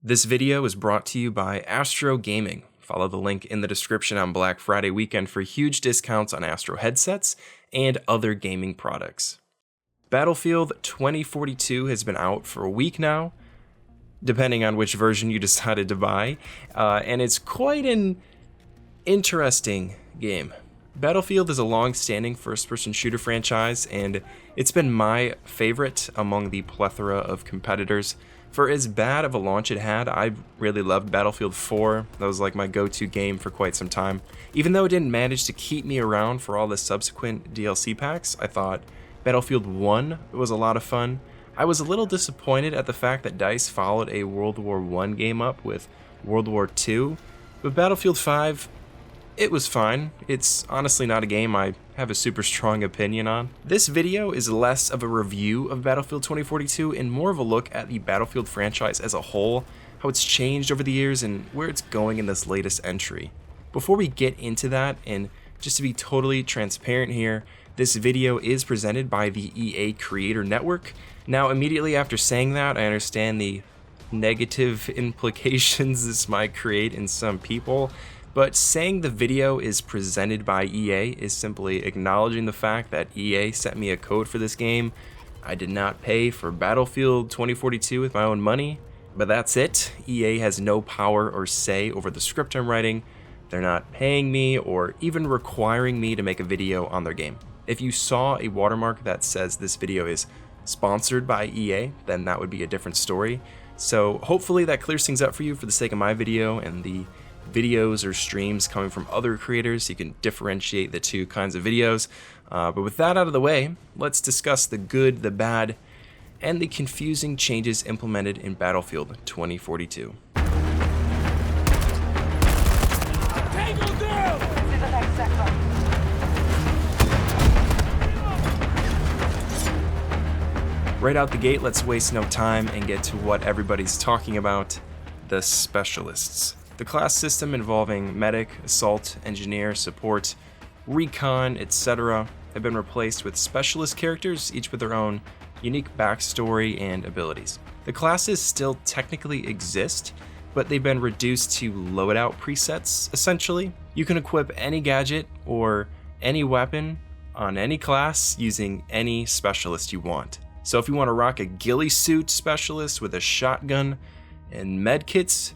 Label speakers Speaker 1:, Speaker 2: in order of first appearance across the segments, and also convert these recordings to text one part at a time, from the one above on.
Speaker 1: This video is brought to you by ASTRO Gaming. Follow the link in the description on Black Friday weekend for huge discounts on ASTRO headsets and other gaming products. Battlefield 2042 has been out for a week now, depending on which version you decided to buy, and it's quite an interesting game. Battlefield is a long-standing first-person shooter franchise, and it's been my favorite among the plethora of competitors. For as bad of a launch it had, I really loved Battlefield 4. That was like my go-to game for quite some time. Even though it didn't manage to keep me around for all the subsequent DLC packs, I thought Battlefield 1 was a lot of fun. I was a little disappointed at the fact that DICE followed a World War I game up with World War II, but Battlefield 5, it was fine. It's honestly not a game I have a super strong opinion on. This video is less of a review of Battlefield 2042 and more of a look at the Battlefield franchise as a whole, how it's changed over the years and where it's going in this latest entry. Before we get into that, and just to be totally transparent here, this video is presented by the EA Creator Network. Now, immediately after saying that, I understand the negative implications this might create in some people, but saying the video is presented by EA is simply acknowledging the fact that EA sent me a code for this game. I did not pay for Battlefield 2042 with my own money, but that's it. EA has no power or say over the script I'm writing. They're not paying me or even requiring me to make a video on their game. If you saw a watermark that says this video is sponsored by EA, then that would be a different story. So hopefully that clears things up for you for the sake of my video and the videos or streams coming from other creators. You can differentiate the two kinds of videos. But with that out of the way, let's discuss the good, the bad, and the confusing changes implemented in Battlefield 2042. Right out the gate, let's waste no time and get to what everybody's talking about, the specialists. The class system involving medic, assault, engineer, support, recon, etc. have been replaced with specialist characters, each with their own unique backstory and abilities. The classes still technically exist, but they've been reduced to loadout presets, essentially. You can equip any gadget or any weapon on any class using any specialist you want. So if you want to rock a ghillie suit specialist with a shotgun and medkits,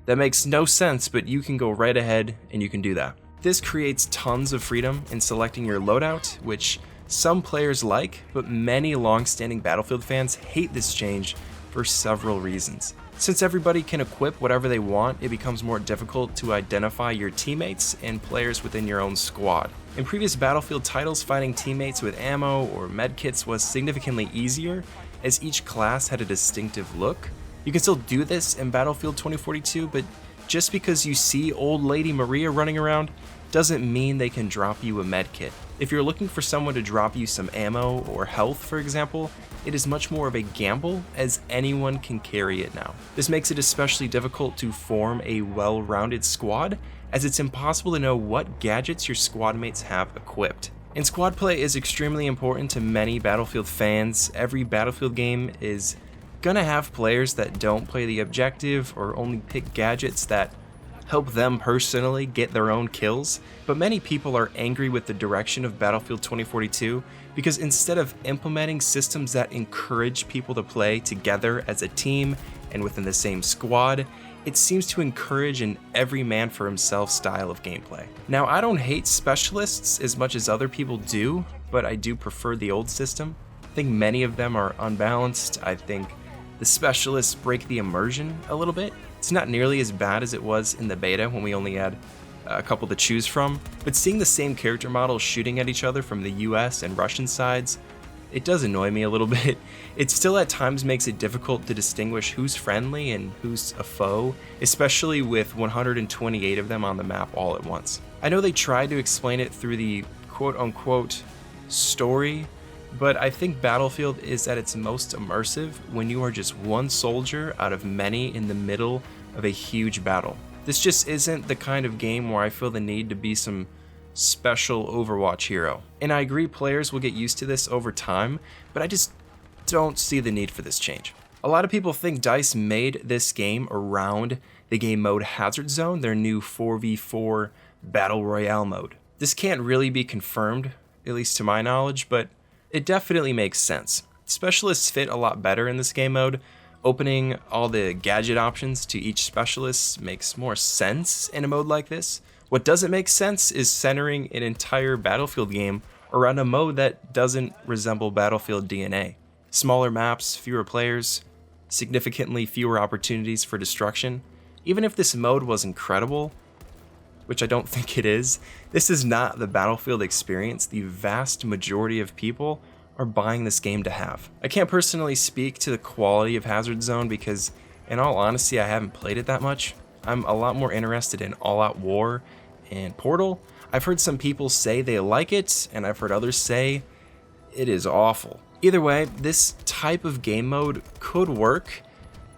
Speaker 1: that makes no sense, but you can go right ahead and you can do that. This creates tons of freedom in selecting your loadout, which some players like, but many long-standing Battlefield fans hate this change for several reasons. Since everybody can equip whatever they want, it becomes more difficult to identify your teammates and players within your own squad. In previous Battlefield titles, finding teammates with ammo or medkits was significantly easier, as each class had a distinctive look. You can still do this in Battlefield 2042, but just because you see old lady Maria running around doesn't mean they can drop you a medkit. If you're looking for someone to drop you some ammo or health, for example, it is much more of a gamble, as anyone can carry it now. This makes it especially difficult to form a well-rounded squad, as it's impossible to know what gadgets your squad mates have equipped. And squad play is extremely important to many Battlefield fans. Every Battlefield game is gonna have players that don't play the objective or only pick gadgets that help them personally get their own kills, but many people are angry with the direction of Battlefield 2042 because instead of implementing systems that encourage people to play together as a team and within the same squad, it seems to encourage an every man for himself style of gameplay. Now, I don't hate specialists as much as other people do, but I do prefer the old system. I think many of them are unbalanced. I think the specialists break the immersion a little bit. It's not nearly as bad as it was in the beta when we only had a couple to choose from, but seeing the same character models shooting at each other from the US and Russian sides, it does annoy me a little bit. It still at times makes it difficult to distinguish who's friendly and who's a foe, especially with 128 of them on the map all at once. I know they tried to explain it through the quote-unquote story, but I think Battlefield is at its most immersive when you are just one soldier out of many in the middle of a huge battle. This just isn't the kind of game where I feel the need to be some special Overwatch hero. And I agree players will get used to this over time, but I just don't see the need for this change. A lot of people think DICE made this game around the game mode Hazard Zone, their new 4v4 Battle Royale mode. This can't really be confirmed, at least to my knowledge, but it definitely makes sense. Specialists fit a lot better in this game mode. Opening all the gadget options to each specialist makes more sense in a mode like this. What doesn't make sense is centering an entire Battlefield game around a mode that doesn't resemble Battlefield DNA. Smaller maps, fewer players, significantly fewer opportunities for destruction. Even if this mode was incredible, which I don't think it is, this is not the Battlefield experience the vast majority of people are buying this game to have. I can't personally speak to the quality of Hazard Zone because, in all honesty, I haven't played it that much. I'm a lot more interested in All Out War and Portal. I've heard some people say they like it, and I've heard others say it is awful. Either way, this type of game mode could work,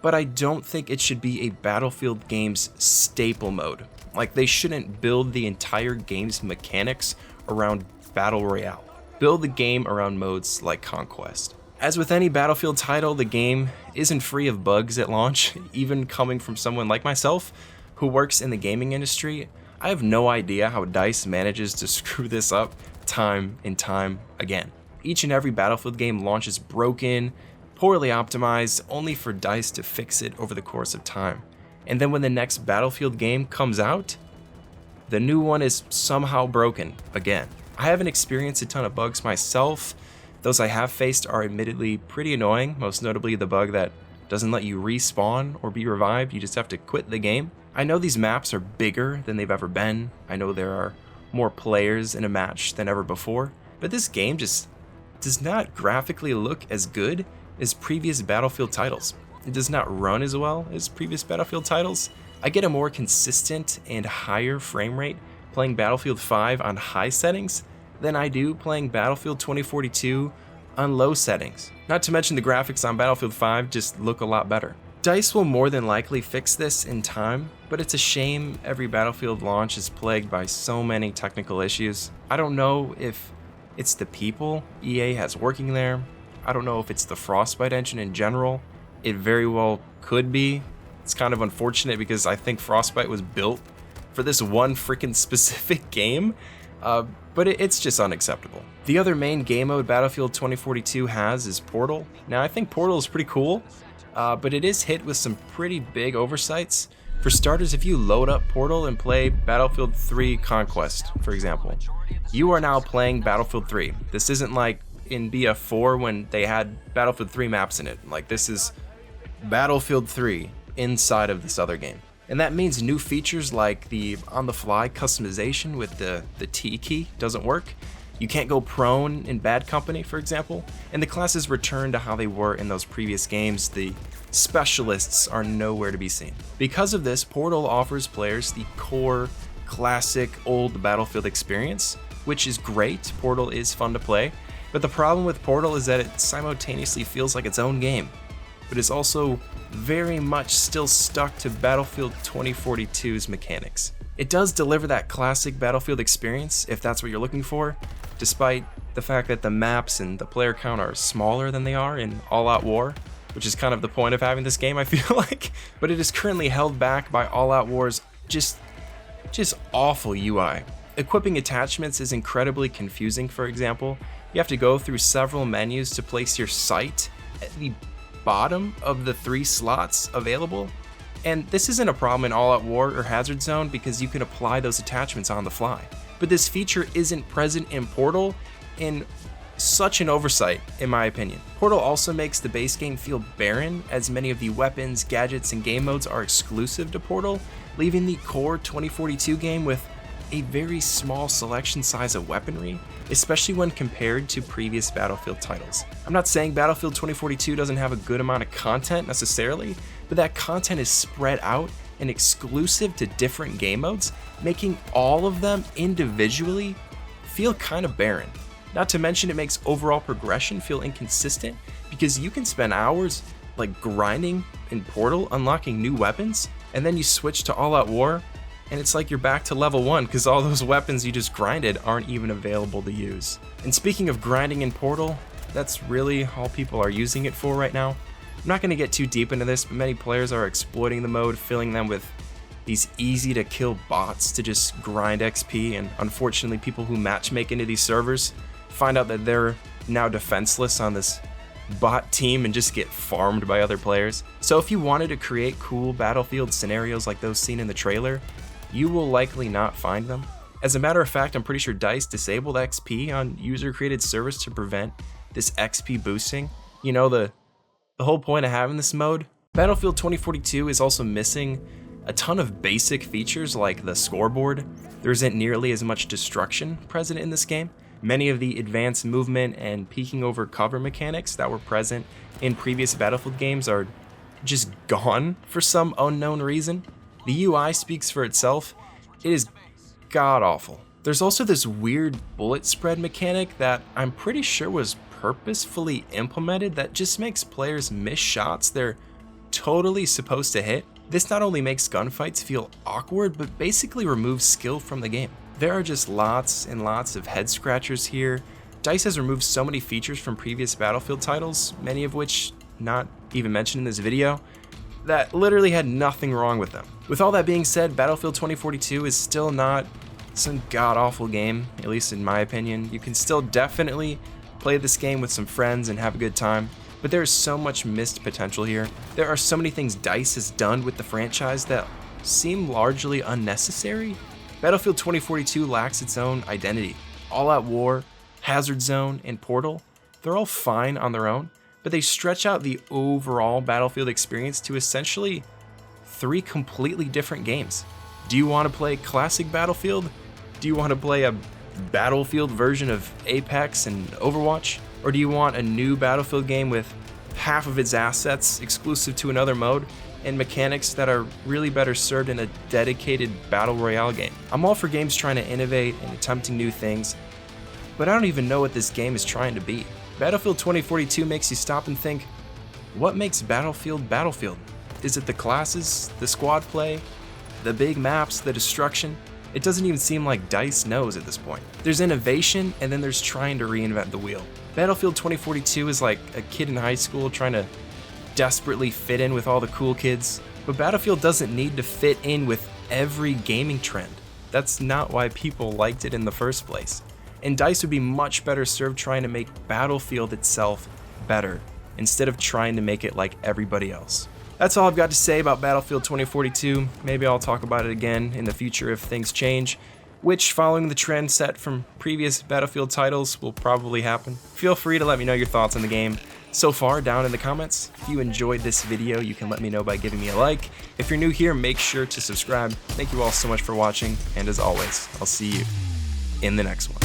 Speaker 1: but I don't think it should be a Battlefield game's staple mode. Like, they shouldn't build the entire game's mechanics around Battle Royale. Build the game around modes like Conquest. As with any Battlefield title, the game isn't free of bugs at launch. Even coming from someone like myself, who works in the gaming industry, I have no idea how DICE manages to screw this up time and time again. Each and every Battlefield game launches broken, poorly optimized, only for DICE to fix it over the course of time. And then when the next Battlefield game comes out, the new one is somehow broken again. I haven't experienced a ton of bugs myself. Those I have faced are admittedly pretty annoying, most notably the bug that doesn't let you respawn or be revived, you just have to quit the game. I know these maps are bigger than they've ever been. I know there are more players in a match than ever before, but this game just does not graphically look as good as previous Battlefield titles. It does not run as well as previous Battlefield titles. I get a more consistent and higher frame rate playing Battlefield 5 on high settings than I do playing Battlefield 2042 on low settings. Not to mention the graphics on Battlefield 5 just look a lot better. DICE will more than likely fix this in time, but it's a shame every Battlefield launch is plagued by so many technical issues. I don't know if it's the people EA has working there. I don't know if it's the Frostbite engine in general. It very well could be. It's kind of unfortunate because I think Frostbite was built for this one freaking specific game, but it's just unacceptable. The other main game mode Battlefield 2042 has is Portal. Now, I think Portal is pretty cool, but it is hit with some pretty big oversights. For starters, if you load up Portal and play Battlefield 3 Conquest, for example, you are now playing Battlefield 3. This isn't like in BF4 when they had Battlefield 3 maps in it. Like, this is Battlefield 3 inside of this other game. And that means new features like the on-the-fly customization with the T key doesn't work. You can't go prone in bad company, for example. And the classes return to how they were in those previous games. The specialists are nowhere to be seen. Because of this, Portal offers players the core, classic, old Battlefield experience, which is great. Portal is fun to play. But the problem with Portal is that it simultaneously feels like its own game, but is also very much still stuck to Battlefield 2042's mechanics. It does deliver that classic Battlefield experience if that's what you're looking for, despite the fact that the maps and the player count are smaller than they are in All Out War, which is kind of the point of having this game, I feel like. But it is currently held back by All Out War's just awful UI. Equipping attachments is incredibly confusing, for example. You have to go through several menus to place your sight at the bottom of the 3 slots available. And this isn't a problem in All Out War or Hazard Zone because you can apply those attachments on the fly. But this feature isn't present in Portal, in such an oversight, in my opinion. Portal also makes the base game feel barren, as many of the weapons, gadgets, and game modes are exclusive to Portal, leaving the core 2042 game with a very small selection size of weaponry, especially when compared to previous Battlefield titles. I'm not saying Battlefield 2042 doesn't have a good amount of content necessarily, but that content is spread out and exclusive to different game modes, making all of them individually feel kind of barren. Not to mention it makes overall progression feel inconsistent because you can spend hours like grinding in Portal, unlocking new weapons, and then you switch to All Out War, and it's like you're back to level 1 because all those weapons you just grinded aren't even available to use. And speaking of grinding in Portal, that's really all people are using it for right now. I'm not going to get too deep into this, but many players are exploiting the mode, filling them with these easy to kill bots to just grind XP, and unfortunately people who matchmake into these servers find out that they're now defenseless on this bot team and just get farmed by other players. So if you wanted to create cool battlefield scenarios like those seen in the trailer, you will likely not find them. As a matter of fact, I'm pretty sure DICE disabled XP on user-created servers to prevent this XP boosting. You know, the whole point of having this mode. Battlefield 2042 is also missing a ton of basic features like the scoreboard. There isn't nearly as much destruction present in this game. Many of the advanced movement and peeking over cover mechanics that were present in previous Battlefield games are just gone for some unknown reason. The UI speaks for itself. It is god-awful. There's also this weird bullet spread mechanic that I'm pretty sure was purposefully implemented that just makes players miss shots they're totally supposed to hit. This not only makes gunfights feel awkward, but basically removes skill from the game. There are just lots and lots of head scratchers here. DICE has removed so many features from previous Battlefield titles, many of which not even mentioned in this video, that literally had nothing wrong with them. With all that being said, Battlefield 2042 is still not some god-awful game, at least in my opinion. You can still definitely play this game with some friends and have a good time, but there is so much missed potential here. There are so many things DICE has done with the franchise that seem largely unnecessary. Battlefield 2042 lacks its own identity. All Out War, Hazard Zone, and Portal, they're all fine on their own, but they stretch out the overall Battlefield experience to essentially 3 completely different games. Do you want to play classic Battlefield? Do you want to play a Battlefield version of Apex and Overwatch? Or do you want a new Battlefield game with half of its assets exclusive to another mode and mechanics that are really better served in a dedicated Battle Royale game? I'm all for games trying to innovate and attempting new things, but I don't even know what this game is trying to be. Battlefield 2042 makes you stop and think, what makes Battlefield Battlefield? Is it the classes, the squad play, the big maps, the destruction? It doesn't even seem like DICE knows at this point. There's innovation, and then there's trying to reinvent the wheel. Battlefield 2042 is like a kid in high school trying to desperately fit in with all the cool kids, but Battlefield doesn't need to fit in with every gaming trend. That's not why people liked it in the first place. And DICE would be much better served trying to make Battlefield itself better, instead of trying to make it like everybody else. That's all I've got to say about Battlefield 2042. Maybe I'll talk about it again in the future if things change, which, following the trend set from previous Battlefield titles, will probably happen. Feel free to let me know your thoughts on the game so far down in the comments. If you enjoyed this video, you can let me know by giving me a like. If you're new here, make sure to subscribe. Thank you all so much for watching, and as always, I'll see you in the next one.